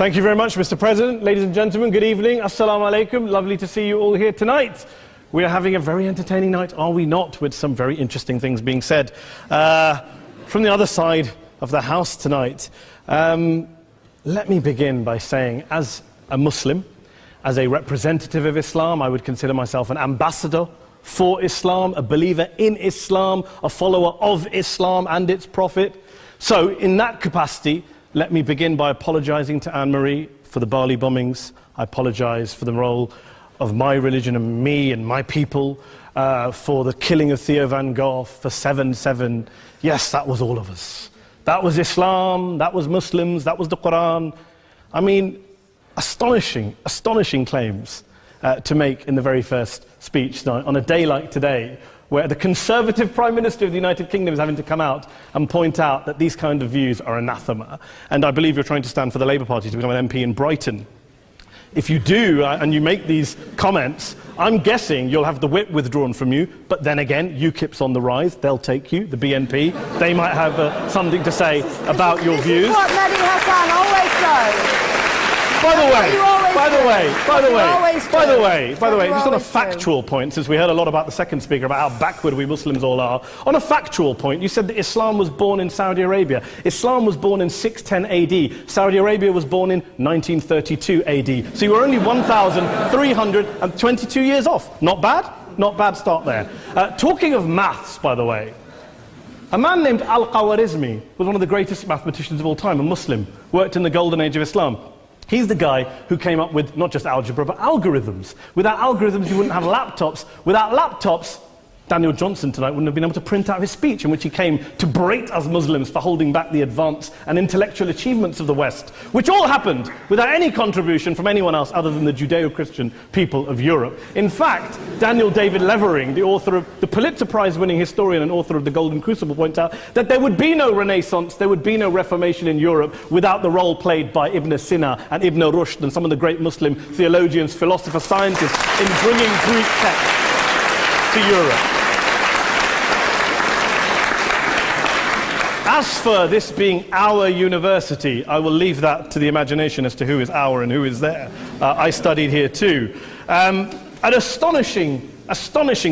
Thank you very much, Mr. President. Ladies and gentlemen, good evening. Assalamu alaikum. Lovely to see you all here tonight. We are having a very entertaining night, are we not, with some very interesting things being said from the other side of the house tonight. Let me begin by saying, as a Muslim, as a representative of Islam, I would consider myself an ambassador for Islam, a believer in Islam, a follower of Islam and its Prophet. So, in that capacity, let me begin by apologizing to Anne-Marie for the Bali bombings. I apologize for the role of my religion and me and my people, for the killing of Theo van Gogh, for 7/7. Yes, that was all of us. That was Islam, that was Muslims, that was the Quran. I mean, astonishing claims to make in the very first speech tonight, on a day like today, where the Conservative Prime Minister of the United Kingdom is having to come out and point out that these kind of views are anathema. And I believe you're trying to stand for the Labour Party to become an MP in Brighton. If you do, and you make these comments, I'm guessing you'll have the whip withdrawn from you, but then again, UKIP's on the rise, they'll take you, the BNP, they might have something to say about your views. This is what Mehdi Hassan always does. By the way, just on a factual point, since we heard a lot about the second speaker, about how backward we Muslims all are, on a factual point, you said that Islam was born in Saudi Arabia. Islam was born in 610 AD. Saudi Arabia was born in 1932 AD. So you were only 1,322 years off. Not bad? Not bad start there. Talking of maths, by the way, a man named Al-Khawarizmi was one of the greatest mathematicians of all time, a Muslim, worked in the golden age of Islam. He's the guy who came up with not just algebra, but algorithms. Without algorithms, you wouldn't have laptops. Without laptops, Daniel Johnson tonight wouldn't have been able to print out his speech in which he came to berate us Muslims for holding back the advance and intellectual achievements of the West, which all happened without any contribution from anyone else other than the Judeo-Christian people of Europe. In fact, Daniel David Levering, the author of the Pulitzer Prize-winning historian and author of The Golden Crucible, points out that there would be no Renaissance, there would be no Reformation in Europe without the role played by Ibn Sina and Ibn Rushd and some of the great Muslim theologians, philosophers, scientists in bringing Greek texts to Europe. As for this being our university, I will leave that to the imagination as to who is our and who is there. I studied here too. An astonishing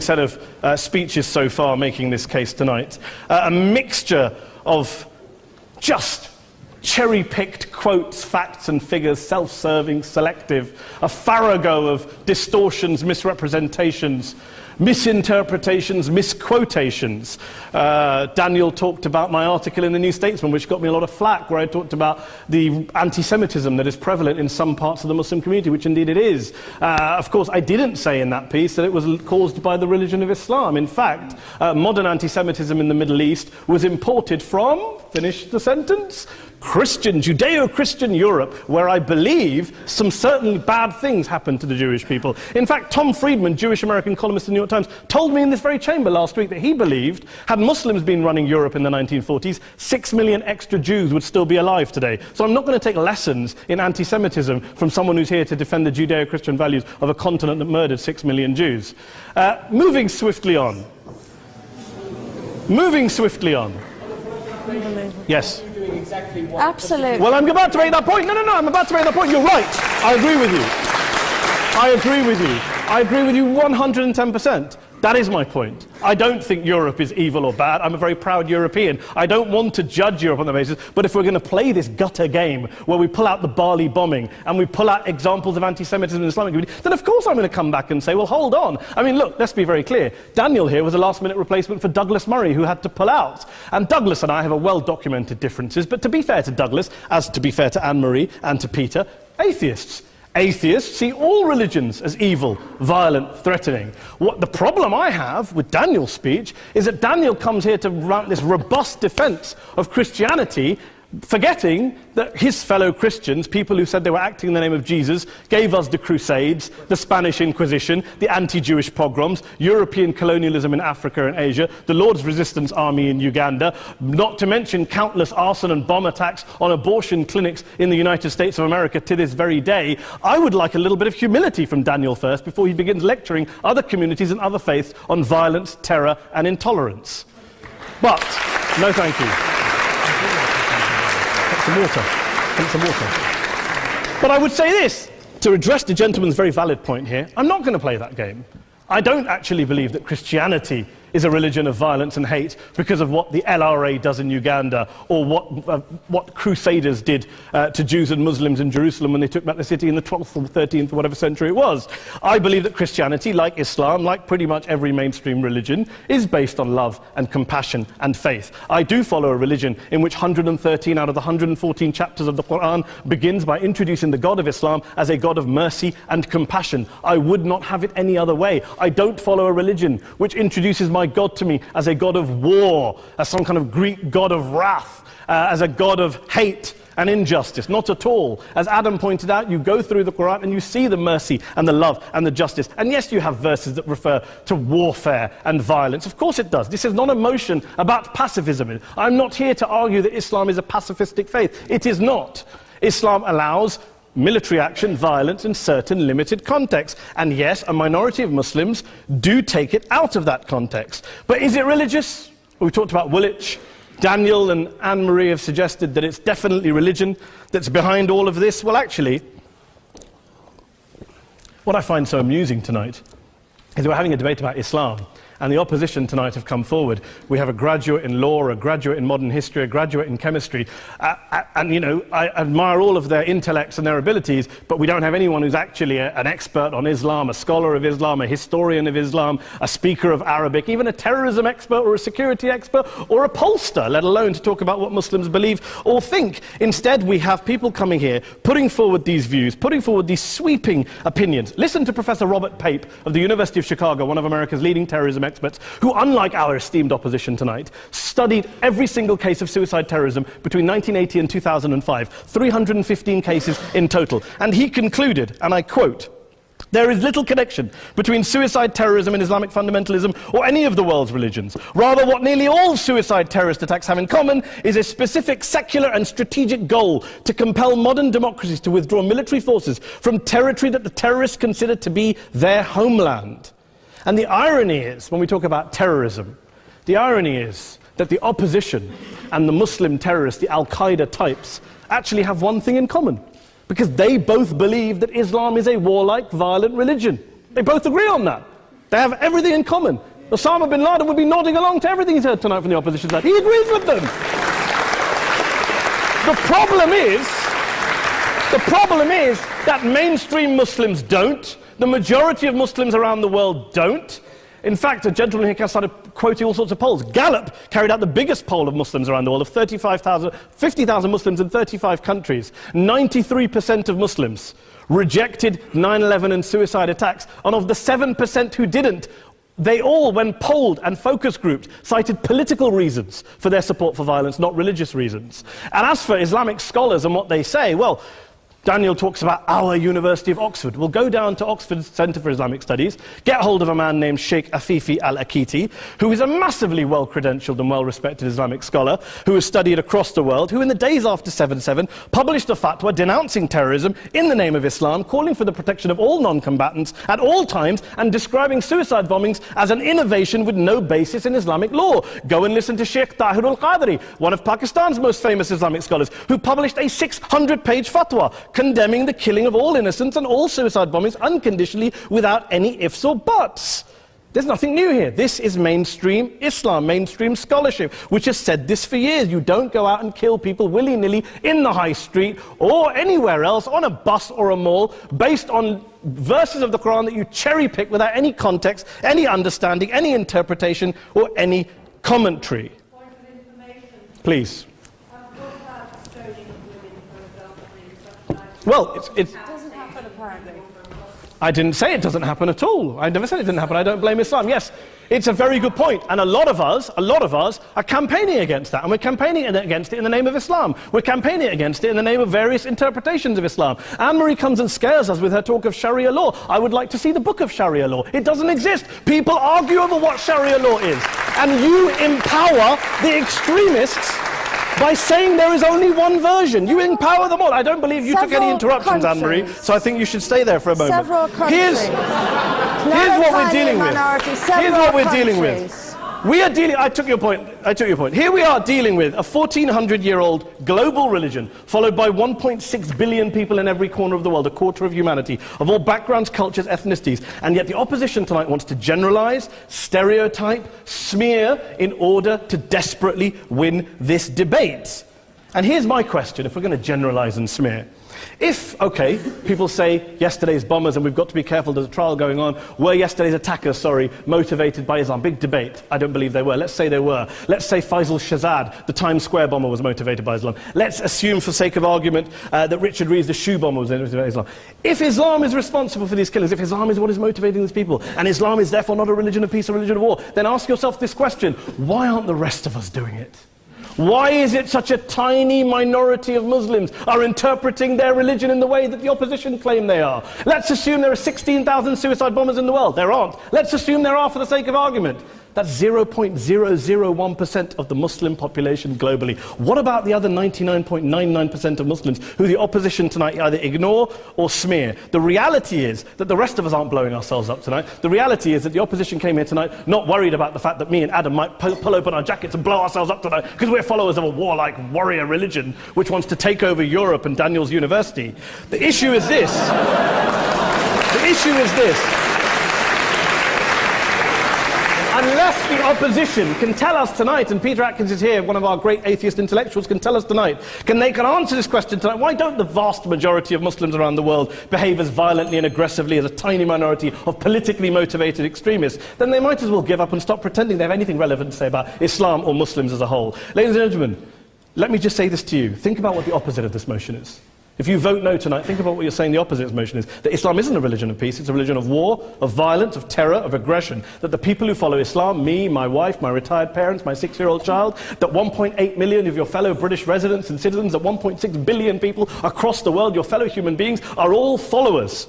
set of speeches so far making this case tonight. A mixture of just cherry-picked quotes, facts and figures, self-serving, selective, a farrago of distortions, misrepresentations, misinterpretations, misquotations. Daniel talked about my article in the New Statesman, which got me a lot of flack, where I talked about the anti-Semitism that is prevalent in some parts of the Muslim community, which indeed it is. Of course, I didn't say in that piece that it was caused by the religion of Islam. In fact, modern anti-Semitism in the Middle East was imported from, finish the sentence, Judeo-Christian Europe, where I believe some certainly bad things happened to the Jewish people. In fact, Tom Friedman, Jewish-American columnist in the New York Times, told me in this very chamber last week that he believed, had Muslims been running Europe in the 1940s, 6 million extra Jews would still be alive today. So I'm not going to take lessons in anti-Semitism from someone who's here to defend the Judeo-Christian values of a continent that murdered 6 million Jews. Moving swiftly on. Yes. Absolutely. Well, I'm about to make that point. No, I'm about to make that point. You're right. I agree with you 110%. That is my point. I don't think Europe is evil or bad. I'm a very proud European. I don't want to judge Europe on that basis, but if we're going to play this gutter game where we pull out the Bali bombing and we pull out examples of anti-Semitism in the Islamic community, then of course I'm going to come back and say, well, hold on. I mean, look, let's be very clear. Daniel here was a last-minute replacement for Douglas Murray, who had to pull out. And Douglas and I have a well-documented differences, but to be fair to Douglas, as to be fair to Anne-Marie and to Peter, atheists. Atheists see all religions as evil, violent, threatening. What the problem I have with Daniel's speech is that Daniel comes here to run this robust defense of Christianity, forgetting that his fellow Christians, people who said they were acting in the name of Jesus, gave us the Crusades, the Spanish Inquisition, the anti-Jewish pogroms, European colonialism in Africa and Asia, the Lord's Resistance Army in Uganda, not to mention countless arson and bomb attacks on abortion clinics in the United States of America to this very day. I would like a little bit of humility from Daniel first before he begins lecturing other communities and other faiths on violence, terror and intolerance. But, no thank you. Some water. But I would say this, to address the gentleman's very valid point here, I'm not going to play that game. I don't actually believe that Christianity is a religion of violence and hate because of what the LRA does in Uganda or what Crusaders did to Jews and Muslims in Jerusalem when they took back the city in the 12th or 13th or whatever century it was. I believe that Christianity, like Islam, like pretty much every mainstream religion, is based on love and compassion and faith. I do follow a religion in which 113 out of the 114 chapters of the Quran begins by introducing the God of Islam as a God of mercy and compassion. I would not have it any other way. I don't follow a religion which introduces my God to me as a God of war, as some kind of Greek God of wrath, as a God of hate and injustice. Not at all. As Adam pointed out, you go through the Quran and you see the mercy and the love and the justice. And yes, you have verses that refer to warfare and violence. Of course it does. This is not a motion about pacifism. I'm not here to argue that Islam is a pacifistic faith. It is not. Islam allows military action, violence in certain limited contexts. And yes, a minority of Muslims do take it out of that context. But is it religious? We talked about Woolwich. Daniel and Anne-Marie have suggested that it's definitely religion that's behind all of this. Well, actually, what I find so amusing tonight is we're having a debate about Islam. And the opposition tonight have come forward. We have a graduate in law, a graduate in modern history, a graduate in chemistry. And, you know, I admire all of their intellects and their abilities, but we don't have anyone who's actually an expert on Islam, a scholar of Islam, a historian of Islam, a speaker of Arabic, even a terrorism expert or a security expert or a pollster, let alone to talk about what Muslims believe or think. Instead, we have people coming here, putting forward these views, putting forward these sweeping opinions. Listen to Professor Robert Pape of the University of Chicago, one of America's leading terrorism experts, who, unlike our esteemed opposition tonight, studied every single case of suicide terrorism between 1980 and 2005, 315 cases in total. And he concluded, and I quote, "There is little connection between suicide terrorism and Islamic fundamentalism or any of the world's religions. Rather, what nearly all suicide terrorist attacks have in common is a specific secular and strategic goal to compel modern democracies to withdraw military forces from territory that the terrorists consider to be their homeland." And the irony is, when we talk about terrorism, the irony is that the opposition and the Muslim terrorists, the Al-Qaeda types, actually have one thing in common. Because they both believe that Islam is a warlike, violent religion. They both agree on that. They have everything in common. Osama bin Laden would be nodding along to everything he's heard tonight from the opposition side. He agrees with them. The problem is that mainstream Muslims don't. The majority of Muslims around the world don't. In fact, a gentleman here started quoting all sorts of polls. Gallup carried out the biggest poll of Muslims around the world, of 50,000 Muslims in 35 countries. 93% of Muslims rejected 9/11 and suicide attacks. And of the 7% who didn't, they all, when polled and focus grouped, cited political reasons for their support for violence, not religious reasons. And as for Islamic scholars and what they say, well, Daniel talks about our University of Oxford. We'll go down to Oxford's Centre for Islamic Studies, get hold of a man named Sheikh Afifi al-Akiti, who is a massively well-credentialed and well-respected Islamic scholar, who has studied across the world, who in the days after 7/7 published a fatwa denouncing terrorism in the name of Islam, calling for the protection of all non-combatants at all times, and describing suicide bombings as an innovation with no basis in Islamic law. Go and listen to Sheikh Tahir al-Qadri, one of Pakistan's most famous Islamic scholars, who published a 600-page fatwa condemning the killing of all innocents and all suicide bombings unconditionally without any ifs or buts. There's nothing new here. This is mainstream Islam, mainstream scholarship, which has said this for years. You don't go out and kill people willy-nilly in the high street or anywhere else on a bus or a mall based on verses of the Quran that you cherry-pick without any context, any understanding, any interpretation, or any commentary. Point of information. Please. Well, it doesn't happen, apparently. I didn't say it doesn't happen at all. I never said it didn't happen. I don't blame Islam. Yes, it's a very good point. And a lot of us are campaigning against that. And we're campaigning against it in the name of Islam. We're campaigning against it in the name of various interpretations of Islam. Anne-Marie comes and scares us with her talk of Sharia law. I would like to see the book of Sharia law. It doesn't exist. People argue over what Sharia law is. And you empower the extremists by saying there is only one version. You empower them all. I don't believe you took any interruptions, Anne-Marie, so I think you should stay there for a moment. Several countries. Here's what we're dealing with. Here's what we're dealing with. We are dealing, I took your point. Here we are dealing with a 1400-year-old global religion, followed by 1.6 billion people in every corner of the world, a quarter of humanity, of all backgrounds, cultures, ethnicities. And yet the opposition tonight wants to generalize, stereotype, smear in order to desperately win this debate. And here's my question, if we're going to generalize and smear. If, okay, people say yesterday's bombers, and we've got to be careful, there's a trial going on, were yesterday's attackers, motivated by Islam? Big debate. I don't believe they were. Let's say they were. Let's say Faisal Shahzad, the Times Square bomber, was motivated by Islam. Let's assume, for sake of argument, that Richard Reeves, the shoe bomber, was motivated by Islam. If Islam is responsible for these killings, if Islam is what is motivating these people, and Islam is therefore not a religion of peace, a religion of war, then ask yourself this question: why aren't the rest of us doing it? Why is it such a tiny minority of Muslims are interpreting their religion in the way that the opposition claim they are? Let's assume there are 16,000 suicide bombers in the world. There aren't. Let's assume there are for the sake of argument. That's 0.001% of the Muslim population globally. What about the other 99.99% of Muslims who the opposition tonight either ignore or smear? The reality is that the rest of us aren't blowing ourselves up tonight. The reality is that the opposition came here tonight not worried about the fact that me and Adam might pull open our jackets and blow ourselves up tonight because we're followers of a warlike warrior religion which wants to take over Europe and Daniel's university. The issue is this. The issue is this. Unless the opposition can tell us tonight, and Peter Atkins is here, one of our great atheist intellectuals, can tell us tonight, can answer this question tonight: why don't the vast majority of Muslims around the world behave as violently and aggressively as a tiny minority of politically motivated extremists? Then they might as well give up and stop pretending they have anything relevant to say about Islam or Muslims as a whole. Ladies and gentlemen, let me just say this to you. Think about what the opposite of this motion is. If you vote no tonight, think about what you're saying the opposite of this motion is. That Islam isn't a religion of peace, it's a religion of war, of violence, of terror, of aggression. That the people who follow Islam, me, my wife, my retired parents, my 6-year-old child, that 1.8 million of your fellow British residents and citizens, that 1.6 billion people across the world, your fellow human beings, are all followers,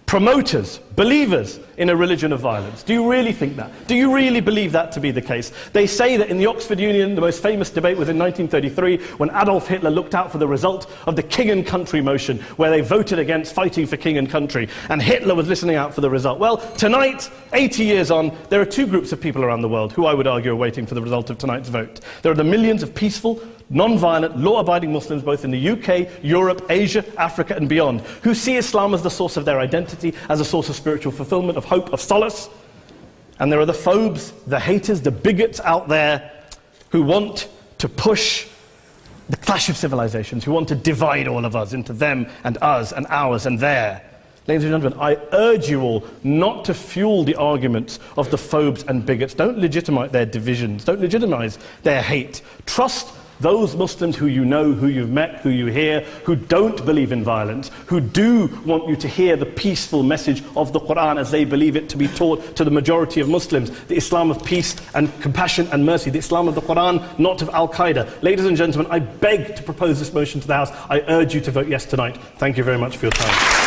promoters, believers in a religion of violence. Do you really think that? Do you really believe that to be the case? They say that in the Oxford Union, the most famous debate was in 1933, when Adolf Hitler looked out for the result of the King and Country motion, where they voted against fighting for King and Country, and Hitler was listening out for the result. Well, tonight, 80 years on, there are two groups of people around the world who I would argue are waiting for the result of tonight's vote. There are the millions of peaceful, non-violent, law-abiding Muslims both in the UK, Europe, Asia, Africa and beyond, who see Islam as the source of their identity, as a source of spiritual fulfillment, of hope, of solace. And there are the phobes, the haters, the bigots out there who want to push the clash of civilizations, who want to divide all of us into them and us and ours and their. Ladies and gentlemen, I urge you all not to fuel the arguments of the phobes and bigots. Don't legitimize their divisions. Don't legitimize their hate. Trust those Muslims who you know, who you've met, who you hear, who don't believe in violence, who do want you to hear the peaceful message of the Quran as they believe it to be taught to the majority of Muslims, the Islam of peace and compassion and mercy, the Islam of the Quran, not of Al-Qaeda. Ladies and gentlemen, I beg to propose this motion to the House. I urge you to vote yes tonight. Thank you very much for your time.